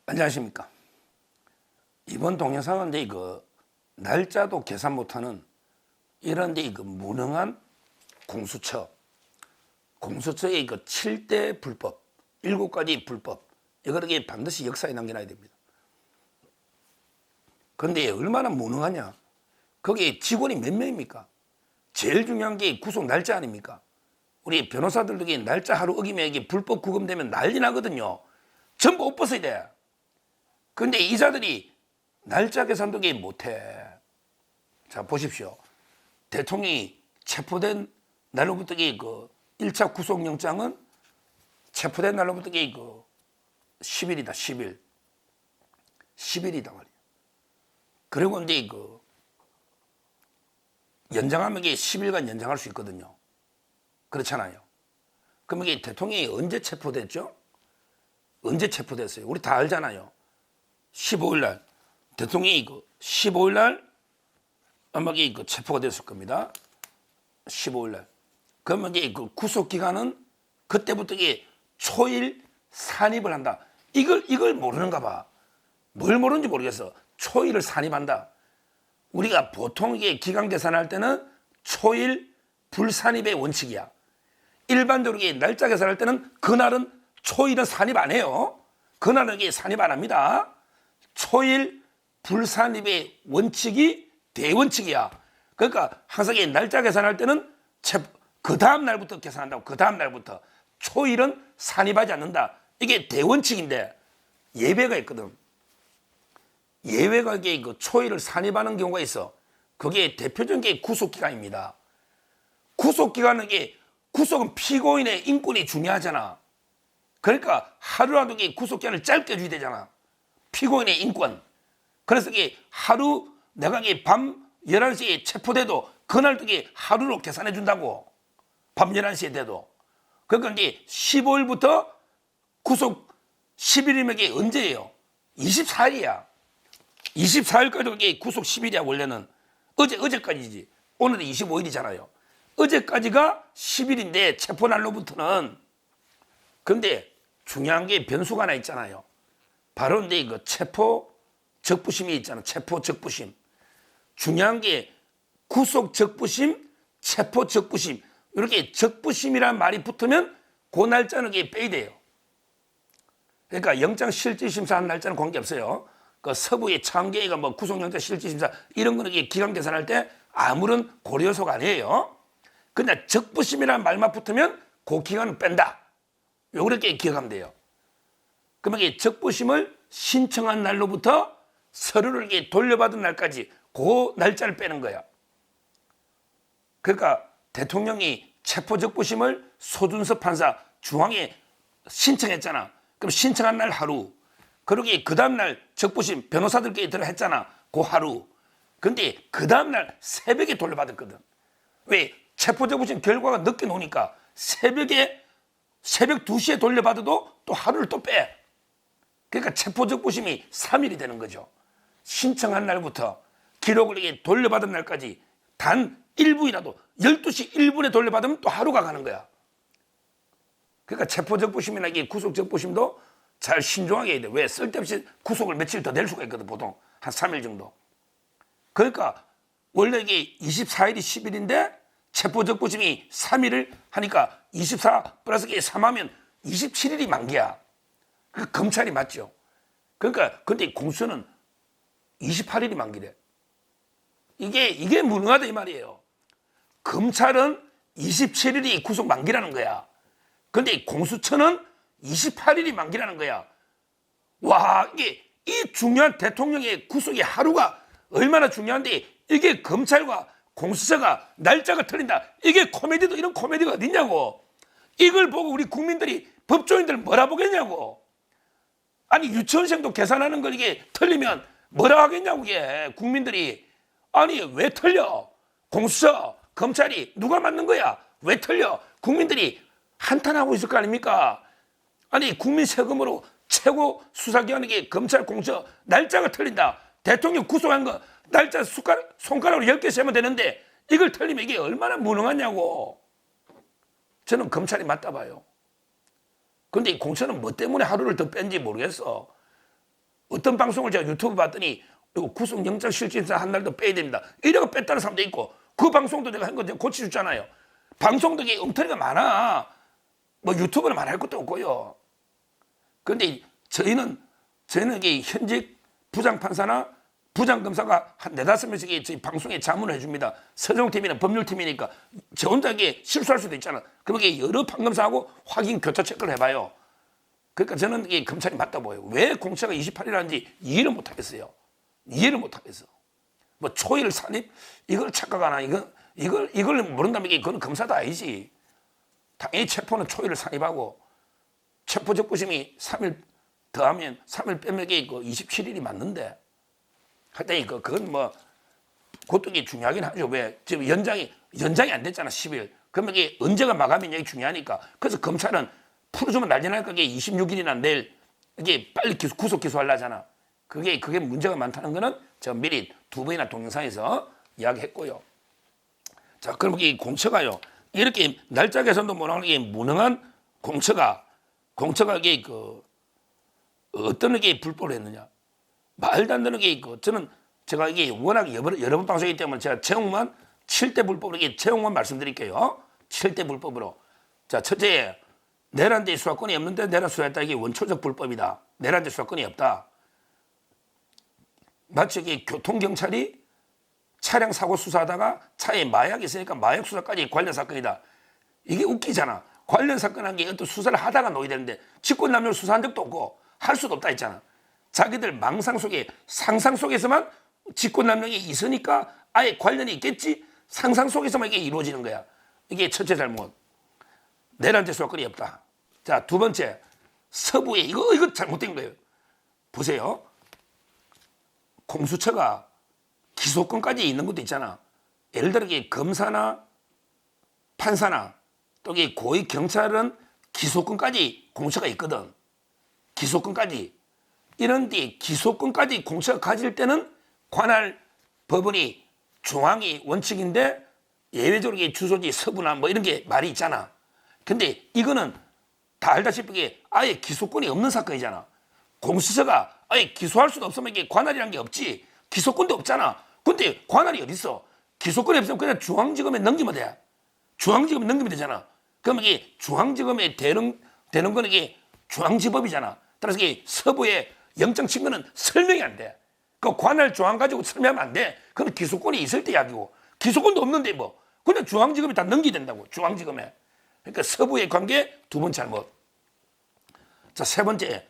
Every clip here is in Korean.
안녕하십니까. 이번 동영상은 이거 날짜도 계산 못하는 이런 이거 무능한 공수처의 이거 7대 불법, 7가지 불법, 이거를 반드시 역사에 남겨놔야 됩니다. 그런데 얼마나 무능하냐. 거기에 직원이 몇 명입니까? 제일 중요한 게 구속 날짜 아닙니까? 우리 변호사들도 날짜 하루 어기면 이게 불법 구금되면 난리 나거든요. 전부 옷 벗어야 돼. 근데 이자들이 날짜 계산도 못해. 자, 보십시오. 대통령이 체포된 날로부터 그 1차 구속영장은 체포된 날로부터 그 10일이다, 10일. 10일이다 말이야. 그리고 이제 그 연장하면 이게 10일간 연장할 수 있거든요. 그렇잖아요. 그럼 이게 대통령이 언제 체포됐죠? 언제 체포됐어요? 우리 다 알잖아요. 15일 날 대통령이 15일 날 아마 체포가 됐을 겁니다. 15일 날. 그러면 이제 그 구속 기간은 그때부터 초일 산입을 한다. 이걸 모르는가 봐. 뭘 모르는지 모르겠어. 초일을 산입한다. 우리가 보통 기간 계산할 때는 초일 불산입의 원칙이야. 일반적으로 날짜 계산할 때는 그날은 초일은 산입 안 해요. 그날은 산입 안 합니다. 초일 불산입의 원칙이 대원칙이야. 그러니까 항상 날짜 계산할 때는 그 다음 날부터 계산한다고. 그 다음 날부터. 초일은 산입하지 않는다. 이게 대원칙인데 예외가 있거든. 예외가 그 초일을 산입하는 경우가 있어. 그게 대표적인 게 구속기간입니다. 구속기간은 구속은 피고인의 인권이 중요하잖아. 그러니까 하루라도 구속기간을 짧게 줘야 되잖아. 피고인의 인권. 그래서 하루 내가 밤 11시에 체포돼도 그날도 하루로 계산해 준다고. 밤 11시에 돼도. 그러니까 15일부터 구속 10일이면 언제예요? 24일이야. 24일까지 구속 10일이야 원래는. 어제까지지. 오늘은 25일이잖아요. 어제까지가 10일인데 체포날로부터는. 근데 중요한 게 변수가 하나 있잖아요. 바로 이제 체포 적부심이 있잖아. 체포 적부심. 중요한 게 구속 적부심, 체포 적부심. 이렇게 적부심이라는 말이 붙으면 그 날짜는 빼야 돼요. 그러니까 영장 실질심사한 날짜는 관계없어요. 그 서부의 창계가 구속영장 실질심사 이런 거는 기간 계산할 때 아무런 고려 요소가 아니에요. 근데 적부심이라는 말만 붙으면 그 기간은 뺀다. 요렇게 기억하면 돼요. 그러면 적부심을 신청한 날로부터 서류를 돌려받은 날까지 그 날짜를 빼는 거야. 그러니까 대통령이 체포적부심을 소준섭 판사 중앙에 신청했잖아. 그럼 신청한 날 하루. 그러기 그 다음날 적부심 변호사들끼리 들어 했잖아. 그 하루. 근데 그 다음날 새벽에 돌려받았거든. 왜? 체포적부심 결과가 늦게 나오니까 새벽 2시에 돌려받아도 또 하루를 또 빼. 그러니까 체포적부심이 3일이 되는 거죠. 신청한 날부터 기록을 돌려받은 날까지 단 1분이라도 12시 1분에 돌려받으면 또 하루가 가는 거야. 그러니까 체포적부심이나 구속적부심도 잘 신중하게 해야 돼. 왜? 쓸데없이 구속을 며칠 더 낼 수가 있거든. 보통 한 3일 정도. 그러니까 원래 24일이 10일인데 체포적부심이 3일을 하니까 24 플러스 3하면 27일이 만기야. 그 검찰이 맞죠. 그러니까 근데 공수처는 28일이 만기래. 이게 무능하다 이 말이에요. 검찰은 27일이 구속 만기라는 거야. 근데 공수처는 28일이 만기라는 거야. 와, 이 중요한 대통령의 구속의 하루가 얼마나 중요한데 이게 검찰과 공수처가 날짜가 틀린다. 이게 코미디도 이런 코미디가 어딨냐고. 이걸 보고 우리 국민들이 법조인들 뭐라 보겠냐고. 아니 유치원생도 계산하는 걸 틀리면 뭐라 하겠냐고 이게 국민들이. 아니 왜 틀려? 공수처, 검찰이 누가 맞는 거야? 왜 틀려? 국민들이 한탄하고 있을 거 아닙니까? 아니 국민 세금으로 최고 수사기관이 검찰, 공수처 날짜가 틀린다. 대통령 구속한 거 날짜 손가락으로 10개 세면 되는데 이걸 틀리면 이게 얼마나 무능하냐고. 저는 검찰이 맞다 봐요. 그런데 이 공수처는 뭐 때문에 하루를 더 뺀지 모르겠어. 어떤 방송을 제가 유튜브 봤더니 이거 구속영장 실질사 한 날도 빼야 됩니다. 이래가 뺐다는 사람도 있고 그 방송도 내가 한 거 고쳐줬잖아요. 방송도 이게 엉터리가 많아. 뭐 유튜브는 말할 것도 없고요. 그런데 저희는 이게 현직 부장판사나 부장검사가 한 4-5명씩 저희 방송에 자문을 해줍니다. 서정팀이나 법률팀이니까 저 혼자 이게 실수할 수도 있잖아. 그럼 이게 여러 판검사하고 확인 교차 체크를 해봐요. 그러니까 저는 이게 검찰이 맞다 보여요. 왜 공채가 28일 하는지 이해를 못 하겠어요. 이해를 못 하겠어. 뭐 초일 산입 이걸 착각하나 이걸 모른다면 이건 검사도 아니지. 당연히 체포는 초일을 산입하고 체포적부심이 3일 더하면 3일 빼면 이게 27일이 맞는데 하여튼 그건 뭐 그것도 이게 중요하긴 하죠. 왜 지금 연장이 안 됐잖아 10일. 그러면 이게 언제가 마감이냐 이게 중요하니까. 그래서 검찰은 풀어주면 난리 날까 이게 26일이나 내일 이게 빨리 구속 기소하려잖아. 그게 문제가 많다는 거는 제가 미리 2번이나 동영상에서 이야기했고요. 자, 그럼 이 공처가요. 이렇게 날짜 개선도 못하는 게 무능한 공처가 이게 어떤 게 불법을 했느냐. 말도 안 되는 게 있고 저는 제가 이게 워낙 여러 번 방송이기 때문에 제가 제목만 7대 불법으로 이게 제목만 말씀드릴게요. 7대 불법으로. 자, 첫째, 내란죄 수사권이 없는데 내란 수사했다. 이게 원초적 불법이다. 내란죄 수사권이 없다. 마치 이게 교통경찰이 차량 사고 수사하다가 차에 마약이 있으니까 마약 수사까지 관련 사건이다. 이게 웃기잖아. 관련 사건 한 게 어떤 수사를 하다가 놓게 되는데 직권남용 수사한 적도 없고 할 수도 없다 했잖아. 자기들 망상 속에 상상 속에서만 직권남용이 있으니까 아예 관련이 있겠지. 상상 속에서만 이게 이루어지는 거야. 이게 첫째 잘못. 내란죄 수사권이 없다. 자, 두 번째, 서부에 이거 잘못된 거예요. 보세요. 공수처가 기소권까지 있는 것도 있잖아. 예를 들어 검사나 판사나 또 고위 경찰은 기소권까지 공수처가 있거든. 기소권까지. 이런 데 기소권까지 공수처가 가질 때는 관할 법원이 중앙이 원칙인데 예외적으로 주소지 서부나 뭐 이런 게 말이 있잖아. 근데 이거는 다 알다시피 아예 기소권이 없는 사건이잖아. 공수처가 아예 기소할 수도 없으면 이게 관할이란 게 없지. 기소권도 없잖아. 근데 관할이 어디 있어? 기소권이 없으면 그냥 중앙지검에 넘기면 돼. 중앙지검에 넘기면 되잖아. 그럼 이게 중앙지검에 되는 거는 이게 중앙지법이잖아. 따라서 이게 서부에 영장 친 거는 설명이 안 돼. 그 관할 조항 가지고 설명하면 안 돼. 그건 기소권이 있을 때 이야기고 기소권도 없는데 뭐 그냥 중앙지검에 다 넘기야 된다고. 중앙지검에. 그러니까 서부의 관계 두 번 잘못. 자, 세 번째,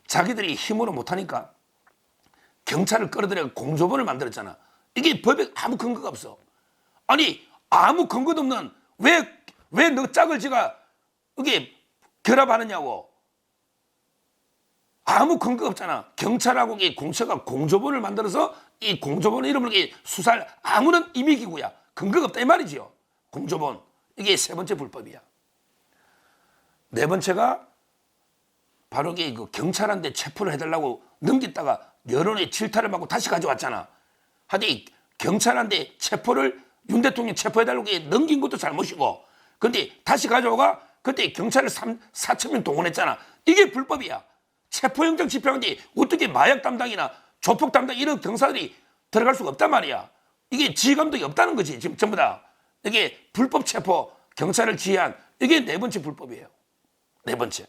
자기들이 힘으로 못하니까 경찰을 끌어들여 공조본을 만들었잖아. 이게 법에 아무 근거가 없어. 아니 아무 근거도 없는 왜 너 짝을 지가 이게 결합하느냐고. 아무 근거 없잖아. 경찰하고 공처가 공조본을 만들어서 이 공조본 이름으로 수사할 아무런 임의기구야. 근거가 없다 이 말이지요. 공조본. 이게 세 번째 불법이야. 네 번째가 바로 그 경찰한테 체포를 해달라고 넘겼다가 여론의 질타를 받고 다시 가져왔잖아. 하여튼 경찰한테 체포를 윤 대통령 체포해달라고 넘긴 것도 잘못이고 근데 다시 가져오가 그때 경찰을 4,000명 동원했잖아. 이게 불법이야. 체포영장 집행하는데 어떻게 마약 담당이나 조폭 담당 이런 경사들이 들어갈 수가 없단 말이야. 이게 지휘감독이 없다는 거지. 지금 전부 다. 이게 불법 체포, 경찰을 지휘한 이게 네 번째 불법이에요. 네 번째.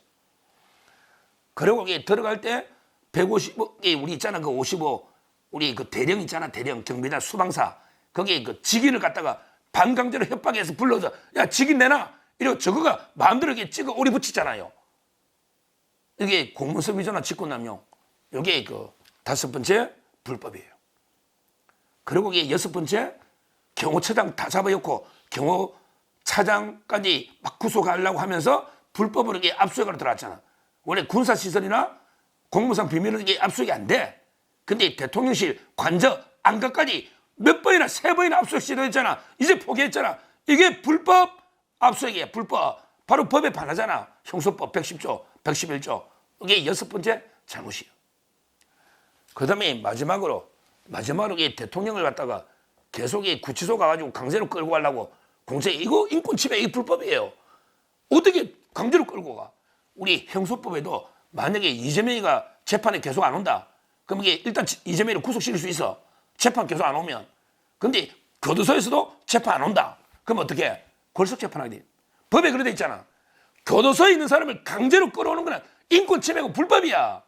그리고 이게 들어갈 때 155, 우리 있잖아. 그 55, 우리 그 대령 있잖아. 대령, 경비단 수방사. 거기에 그 직인을 갖다가 반강제로 협박해서 불러서 야, 직인 내놔. 이러고 저거가 마음대로 이렇게 찍어 오리 붙이잖아요. 이게 공문서 위조나 직권남용. 이게 그 다섯 번째 불법이에요. 그리고 이게 여섯 번째 경호처장 다 잡아놓고 경호차장까지 막 구속하려고 하면서 불법으로 이게 압수수색으로 들어왔잖아. 원래 군사시설이나 공무상 비밀은 이게 압수수색이 안 돼. 근데 대통령실 관저 안가까지 몇 번이나 세 번이나 압수수색 시도했잖아. 이제 포기했잖아. 이게 불법 압수수색이야. 불법. 바로 법에 반하잖아. 형소법 110조, 111조. 이게 여섯 번째 잘못이에요. 그 다음에 마지막으로 이 대통령을 갖다가 계속 구치소 가가지고 강제로 끌고 가려고 공세 이거 인권 침해 이 불법이에요. 어떻게 강제로 끌고 가? 우리 형소법에도 만약에 이재명이가 재판에 계속 안 온다. 그럼 이게 일단 이재명을 구속시킬 수 있어. 재판 계속 안 오면. 근데 교도소에서도 재판 안 온다. 그럼 어떻게 해? 골석 재판하게 돼. 법에 그래 돼 있잖아. 교도소에 있는 사람을 강제로 끌어오는 거는 인권 침해고 불법이야.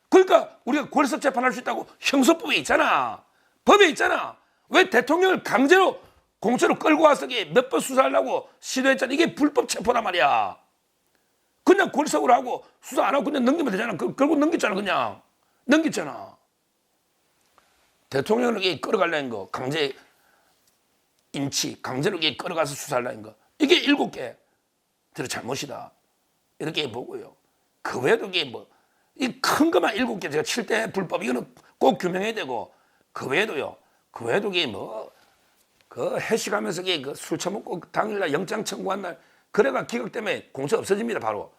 그러니까 우리가 골석 재판할 수 있다고 형소법에 있잖아. 법에 있잖아. 왜 대통령을 강제로 공처로 끌고 와서 몇 번 수사하려고 시도했잖아. 이게 불법 체포란 말이야. 그냥 골석으로 하고 수사 안 하고 그냥 넘기면 되잖아. 결국 넘겼잖아. 그냥 넘겼잖아. 대통령을 끌어가려는 거, 강제 인치, 강제로 끌어가서 수사하려는 거, 이게 7개 들어 잘못이다. 이렇게 보고요. 그 외에도 이게 이 큰 것만 7개, 제가 7대 불법, 이거는 꼭 규명해야 되고, 그 외에도요. 그 외에도 이게 회식하면서 술 처먹고 당일날 영장 청구한 날, 그래가 기각 때문에 공소 없어집니다, 바로.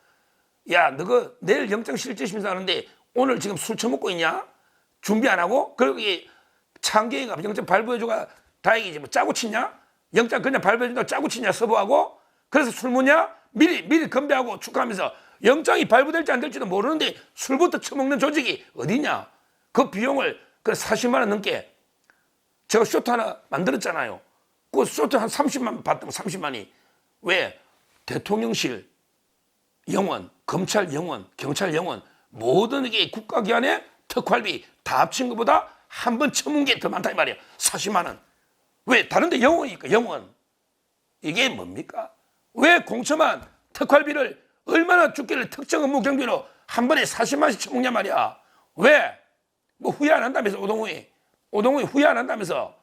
야, 너가 내일 영장 실질심사 하는데 오늘 지금 술 처먹고 있냐? 준비 안 하고? 그리고 창계가 영장 발부해줘가 다행이지. 짜고 치냐? 영장 그냥 발부해준다고 짜고 치냐? 서부하고? 그래서 술 먹냐? 미리 건배하고 축하하면서 영장이 발부될지 안 될지도 모르는데 술부터 처먹는 조직이 어디냐? 그 비용을 40만 원 넘게 제가 쇼트 하나 만들었잖아요. 그 쇼트 한 30만 받던 30만이 왜? 대통령실 영원, 검찰 영원, 경찰 영원 모든 게 국가기관의 특활비 다 합친 것보다 한 번 처먹은 게 더 많다 이 말이야. 40만 원. 왜? 다른 데 영원이니까 영원. 이게 뭡니까? 왜 공처만 특활비를 얼마나 죽기를 특정 업무 경비로 한 번에 40만 원씩 처먹냐 말이야. 왜? 후회 안 한다면서 오동훈이 후회 안 한다면서.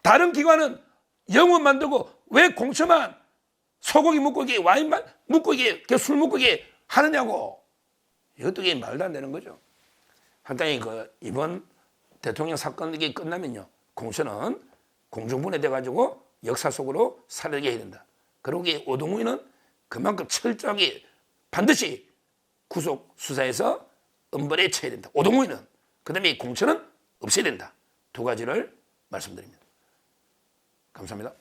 다른 기관은 영원 만들고 왜 공처만 소고기 묵고 와인만 묵고 술 묵고 하느냐고. 이것도 말도 안 되는 거죠. 한땅이 이번 대통령 사건이 끝나면요, 공처는 공중분해돼 가지고 역사 속으로 사라지게 해야 된다. 그리고 오동훈이는 그만큼 철저하게 반드시 구속 수사에서 엄벌에 처해야 된다. 오동훈이는. 그다음에 공처는 없애야 된다. 두 가지를 말씀드립니다. 감사합니다.